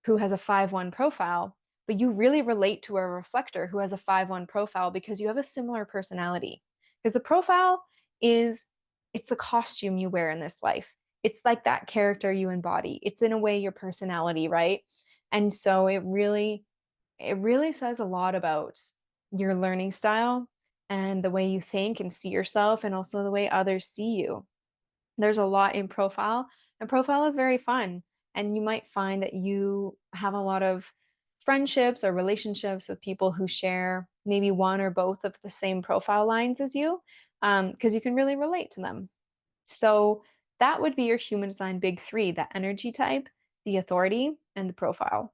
who has a 5-1 profile, but you really relate to a reflector who has a 5-1 profile because you have a similar personality. Because the profile is, it's the costume you wear in this life. It's like that character you embody. It's in a way your personality, right? And so it really says a lot about your learning style and the way you think and see yourself and also the way others see you. There's a lot in profile, and profile is very fun. And you might find that you have a lot of friendships or relationships with people who share maybe one or both of the same profile lines as you, because you can really relate to them. So that would be your human design big three: the energy type, the authority, and the profile.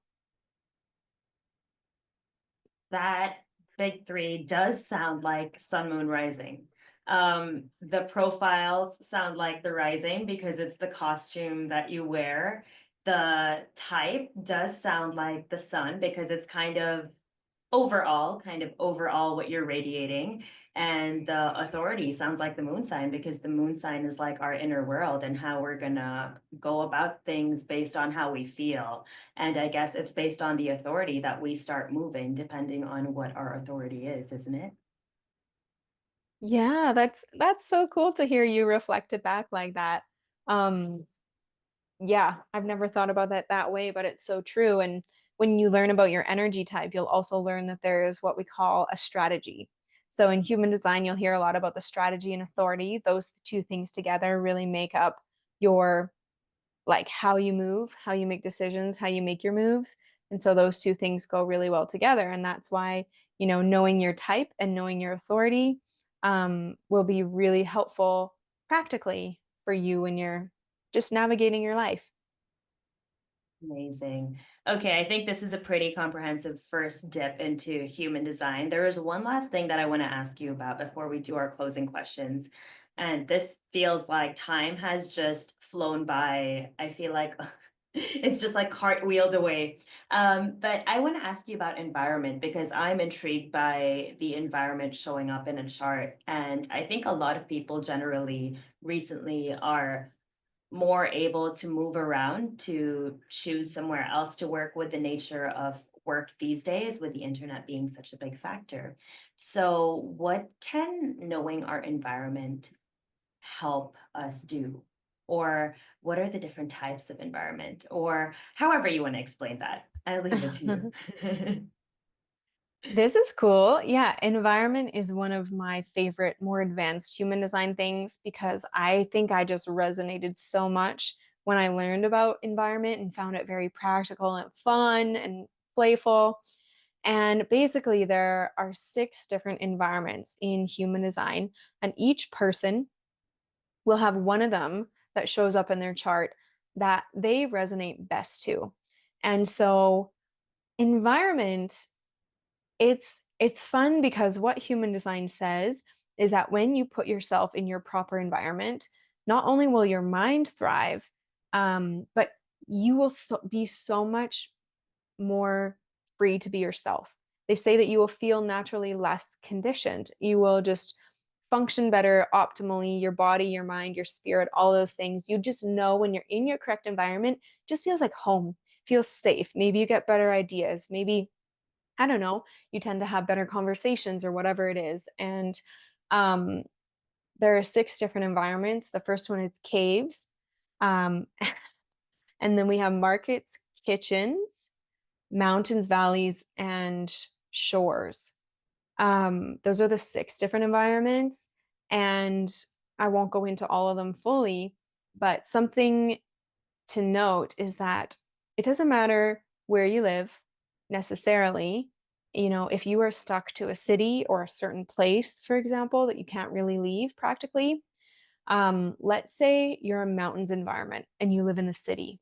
That big three does sound like sun, moon, rising. The profiles sound like the rising because it's the costume that you wear. The type does sound like the sun because it's kind of overall what you're radiating. And the authority sounds like the moon sign because the moon sign is like our inner world and how we're gonna go about things based on how we feel. And I guess it's based on the authority that we start moving depending on what our authority is, isn't it? Yeah, that's so cool to hear you reflect it back like that. Um, Yeah, I've never thought about that way, but it's so true. And when you learn about your energy type, you'll also learn that there is what we call a strategy. So in human design, you'll hear a lot about the strategy and authority. Those two things together really make up your, like, how you move, how you make decisions, how you make your moves. And so those two things go really well together. And that's why, knowing your type and knowing your authority will be really helpful practically for you when you're just navigating your life. Amazing. Okay, I think this is a pretty comprehensive first dip into human design. There is one last thing that I want to ask you about before we do our closing questions. And this feels like time has just flown by. I feel like it's just like cartwheeled away. But I want to ask you about environment because I'm intrigued by the environment showing up in a chart. And I think a lot of people generally recently are more able to move around to choose somewhere else to work with the nature of work these days with the internet being such a big factor. So what can knowing our environment help us do? Or what are the different types of environment? Or however you want to explain that. I leave it to you. This is cool. Yeah, environment is one of my favorite, more advanced human design things because I think I just resonated so much when I learned about environment and found it very practical and fun and playful. And basically, there are six different environments in human design, and each person will have one of them that shows up in their chart that they resonate best to. And so, environment, it's fun because what human design says is that when you put yourself in your proper environment, not only will your mind thrive, but you will be so much more free to be yourself. They say that you will feel naturally less conditioned. You will just function better optimally, your body, your mind, your spirit, all those things. You just know when you're in your correct environment, just feels like home, feels safe. Maybe you get better ideas. Maybe, I don't know, you tend to have better conversations or whatever it is. And um, there are 6 different environments. The first one is caves. Um, and then we have markets, kitchens, mountains, valleys, and shores. Those are the 6 different environments. And I won't go into all of them fully, but something to note is that it doesn't matter where you live necessarily. You know, if you are stuck to a city or a certain place, for example, that you can't really leave practically, let's say you're a mountains environment and you live in the city.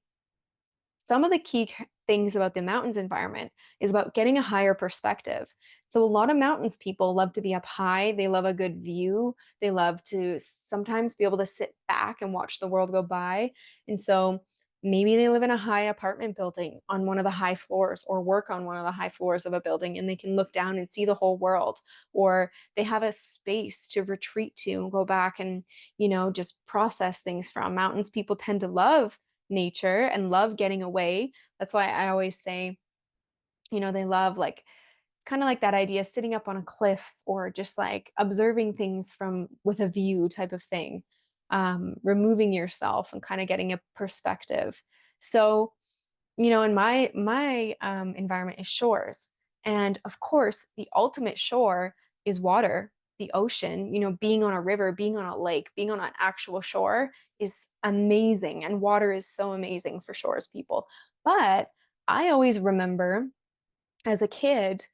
Some of the key things about the mountains environment is about getting a higher perspective. So a lot of mountains people love to be up high. They love a good view. They love to sometimes be able to sit back and watch the world go by. And so maybe they live in a high apartment building on one of the high floors or work on one of the high floors of a building and they can look down and see the whole world. Or they have a space to retreat to and go back and, just process things from. Mountains people tend to love nature and love getting away. That's why I always say, they love like it's kind of like that idea sitting up on a cliff or just like observing things from with a view type of thing. Removing yourself and kind of getting a perspective. So, in my environment is shores. And of course, the ultimate shore is water, the ocean. Being on a river, being on a lake, being on an actual shore is amazing. And water is so amazing for shores people. But I always remember as a kid,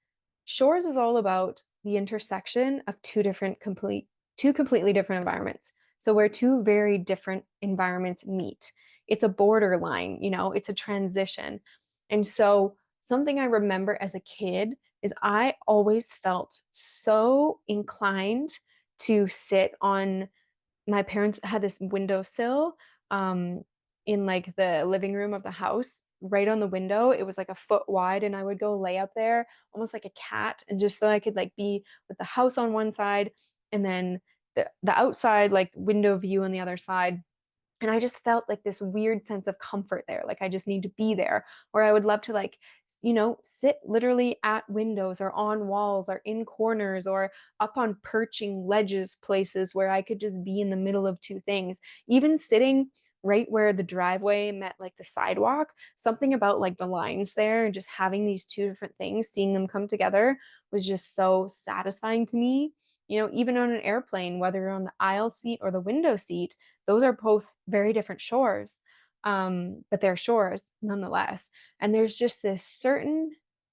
shores is all about the intersection of two completely different environments. So where two very different environments meet. It's a borderline, it's a transition. And so something I remember as a kid is I always felt so inclined to sit on my parents had this windowsill um in like the living room of the house right on the window. It was like a foot wide and I would go lay up there almost like a cat and just so I could like be with the house on one side and then the outside like window view on the other side. And I just felt like this weird sense of comfort there. Like I just need to be there. Or I would love to like, sit literally at windows or on walls or in corners or up on perching ledges places where I could just be in the middle of two things. Even sitting right where the driveway met like the sidewalk, something about like the lines there and just having these two different things, seeing them come together was just so satisfying to me. Even on an airplane, whether you're on the aisle seat or the window seat, those are both very different shores, but they're shores nonetheless. And there's just this certain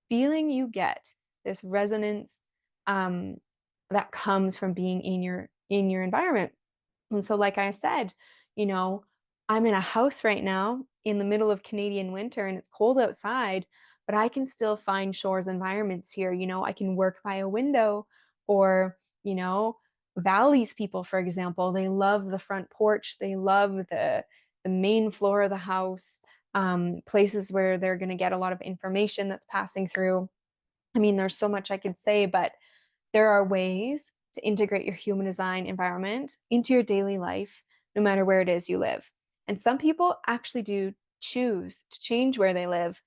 feeling you get, this resonance um, that comes from being in your environment. And so, like I said, you know, I'm in a house right now in the middle of Canadian winter and it's cold outside, but I can still find shores environments here. I can work by a window or, valleys people, for example, they love the front porch. They love the main floor of the house, places where they're going to get a lot of information that's passing through. I mean, there's so much I could say, but there are ways to integrate your human design environment into your daily life, no matter where it is you live. And some people actually do choose to change where they live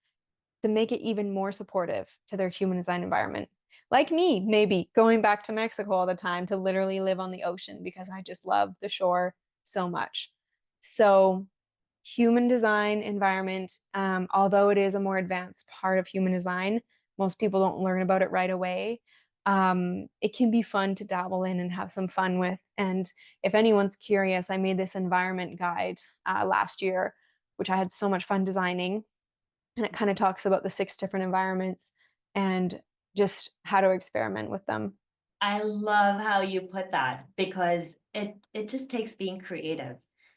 to make it even more supportive to their human design environment. Like me, maybe going back to Mexico all the time to literally live on the ocean because I just love the shore so much. So, human design environment, although it is a more advanced part of human design, most people don't learn about it right away. It can be fun to dabble in and have some fun with. And if anyone's curious, I made this environment guide last year, which I had so much fun designing. And it kind of talks about the 6 different environments and just how to experiment with them. I love how you put that because it just takes being creative.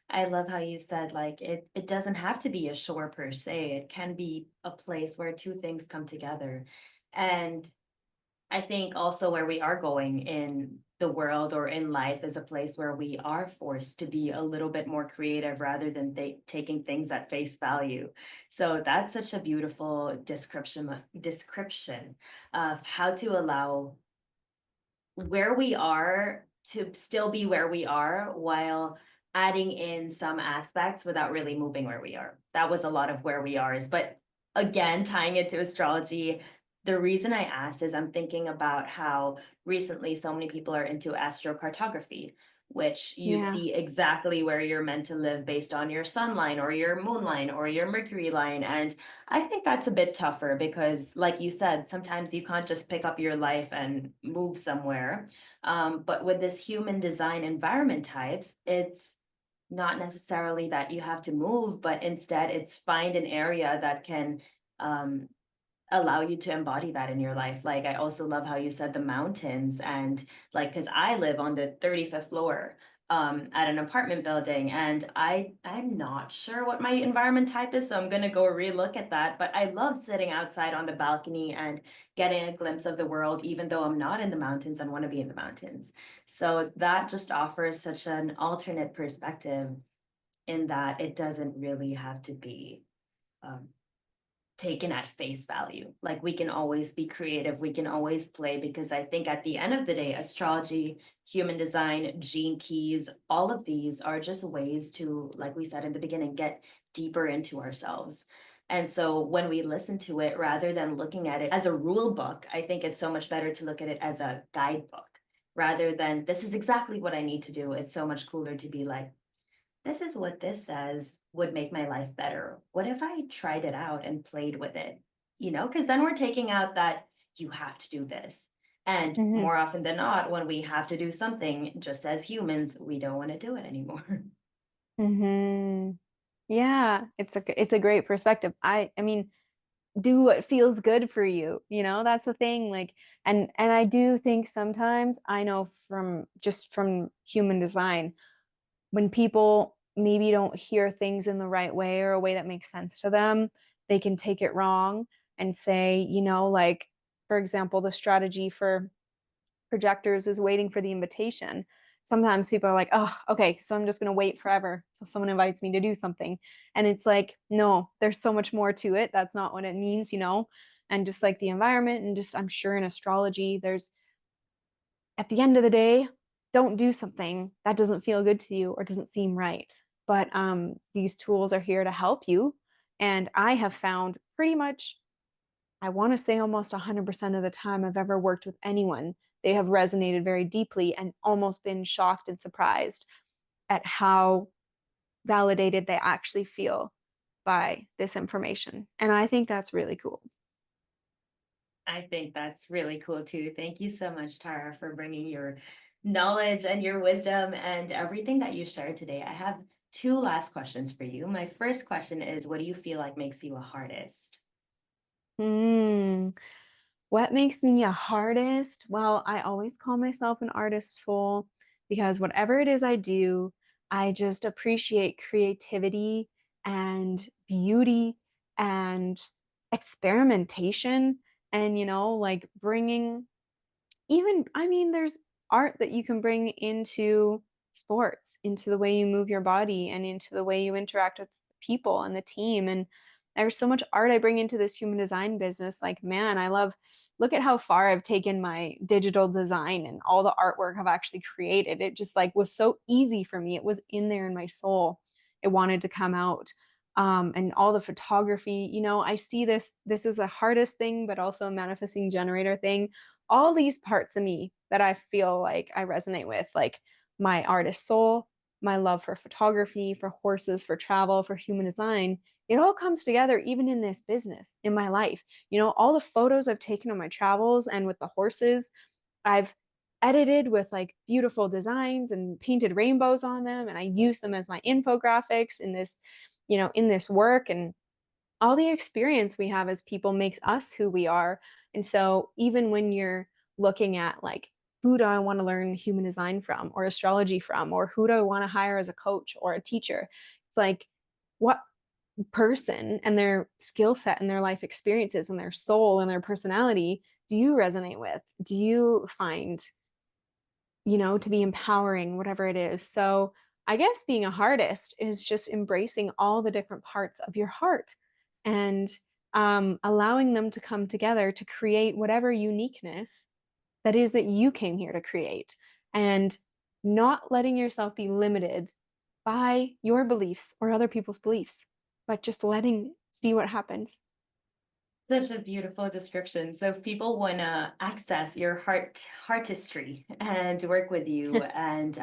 I love how you said like it doesn't have to be a shore per se. It can be a place where two things come together. And I think also where we are going in the world or in life is a place where we are forced to be a little bit more creative rather than taking things at face value. So that's such a beautiful description of how to allow where we are to still be where we are while adding in some aspects without really moving where we are. That was a lot of where we are is, but again, tying it to astrology, the reason I asked is I'm thinking about how recently so many people are into astrocartography, which you Yeah. see exactly where you're meant to live based on your sun line or your moon line or your Mercury line. And I think that's a bit tougher because, like you said, sometimes you can't just pick up your life and move somewhere. But with this human design environment types, it's not necessarily that you have to move, but instead it's find an area that can um, allow you to embody that in your life. Like I also love how you said the mountains and like cuz I live on the 35th floor at an apartment building and I'm not sure what my environment type is, so I'm going to go relook at that, but I love sitting outside on the balcony and getting a glimpse of the world even though I'm not in the mountains and want to be in the mountains. So that just offers such an alternate perspective in that it doesn't really have to be um, taken at face value. Like we can always be creative, we can always play because I think at the end of the day, astrology, human design, gene keys, all of these are just ways to, like we said in the beginning, get deeper into ourselves. And so when we listen to it, rather than looking at it as a rule book, I think it's so much better to look at it as a guidebook rather than this is exactly what I need to do. It's so much cooler to be like, this is what this says would make my life better. What if I tried it out and played with it? You know, because then we're taking out that you have to do this. And Hmm. more often than not, when we have to do something, just as humans, we don't want to do it anymore. Hmm. Yeah, it's a great perspective. I mean, do what feels good for you, you know? That's the thing. Like, and I do think sometimes I know from just from human design, when people maybe don't hear things in the right way or a way that makes sense to them, they can take it wrong and say, like, for example, the strategy for projectors is waiting for the invitation. Sometimes people are like, oh, okay, so I'm just going to wait forever till someone invites me to do something. And it's like, no, there's so much more to it. That's not what it means. And just like the environment, and just I'm sure in astrology, there's at the end of the day, don't do something that doesn't feel good to you or doesn't seem right. But these tools are here to help you. And I have found pretty much, I want to say almost 100% of the time I've ever worked with anyone, they have resonated very deeply and almost been shocked and surprised at how validated they actually feel by this information. And I think that's really cool. I think that's really cool too. Thank you so much, Tara, for bringing your knowledge and your wisdom and everything that you shared today. I have two last questions for you. My first question is, what do you feel like makes you a artist? Hmm. What makes me a artist? Well, I always call myself an artist soul because whatever it is I do, I just appreciate creativity and beauty and experimentation and, like bringing even, I mean, there's art that you can bring into sports, into the way you move your body and into the way you interact with people and the team. And there's so much art I bring into this human design business. Like, man, look at how far I've taken my digital design and all the artwork I've actually created. It just like was so easy for me. It was in there in my soul. It wanted to come out. And all the photography, I see this is a hardest thing, but also a manifesting generator thing, all these parts of me that I feel like I resonate with, like my artist soul, my love for photography, for horses, for travel, for human design. It all comes together even in this business, in my life. All the photos I've taken on my travels and with the horses, I've edited with like beautiful designs and painted rainbows on them. And I use them as my infographics in this work. And all the experience we have as people makes us who we are. And so even when you're looking at like, who do I want to learn human design from or astrology from, or who do I want to hire as a coach or a teacher? It's like, what person and their skill set and their life experiences and their soul and their personality do you resonate with? Do you find, to be empowering, whatever it is? So I guess being a artist is just embracing all the different parts of your heart and allowing them to come together to create whatever uniqueness that is that you came here to create, and not letting yourself be limited by your beliefs or other people's beliefs, but just letting see what happens. Such a beautiful description. So if people want to access your artistry and work with you and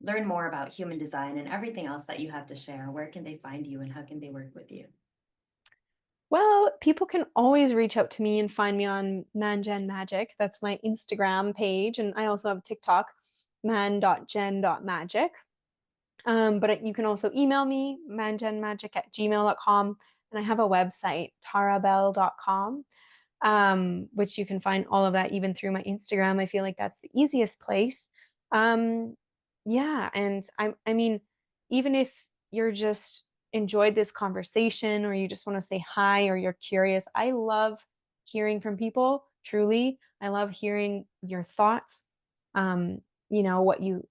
learn more about human design and everything else that you have to share, where can they find you and how can they work with you? Well, people can always reach out to me and find me on mangenmagic. That's my Instagram page. And I also have TikTok, man.gen.magic. But you can also email me, mangenmagic@gmail.com. And I have a website, tarahbelle.com, which you can find all of that even through my Instagram. I feel like that's the easiest place. Um, yeah, and I mean, even if you're just enjoyed this conversation or you just want to say hi or you're curious, I love hearing from people, truly. I love hearing your thoughts. What you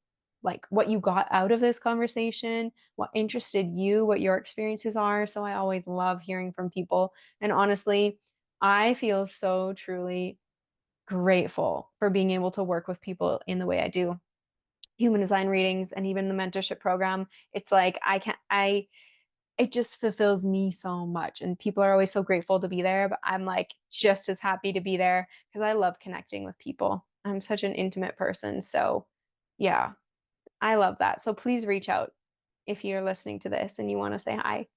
what you got out of this conversation, what interested you, what your experiences are. So I always love hearing from people. And honestly, I feel so truly grateful for being able to work with people in the way I do. Human design readings and even the mentorship program. It's like it just fulfills me so much. And people are always so grateful to be there, but I'm like just as happy to be there because I love connecting with people. I'm such an intimate person. So, yeah, I love that. So please reach out if you're listening to this and you want to say hi.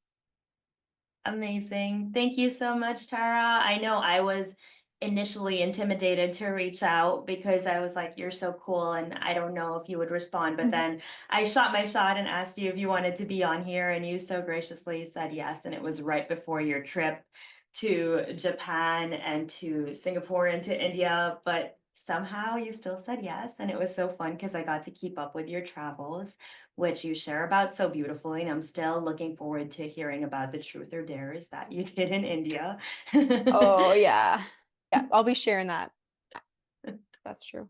Amazing. Thank you so much, Tara. I know I was initially intimidated to reach out because I was like, you're so cool, and I don't know if you would respond. But then I shot my shot and asked you if you wanted to be on here, and you so graciously said yes. And it was right before your trip to Japan and to Singapore and to India. But somehow you still said yes. And it was so fun because I got to keep up with your travels, which you share about so beautifully. And I'm still looking forward to hearing about the truth or dares that you did in India. Oh, yeah. Yeah, I'll be sharing that. That's true.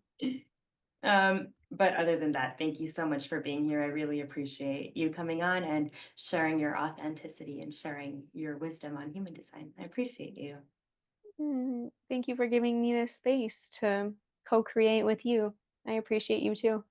But other than that, thank you so much for being here. I really appreciate you coming on and sharing your authenticity and sharing your wisdom on human design. I appreciate you. Thank you for giving me this space to co create with you. I appreciate you too.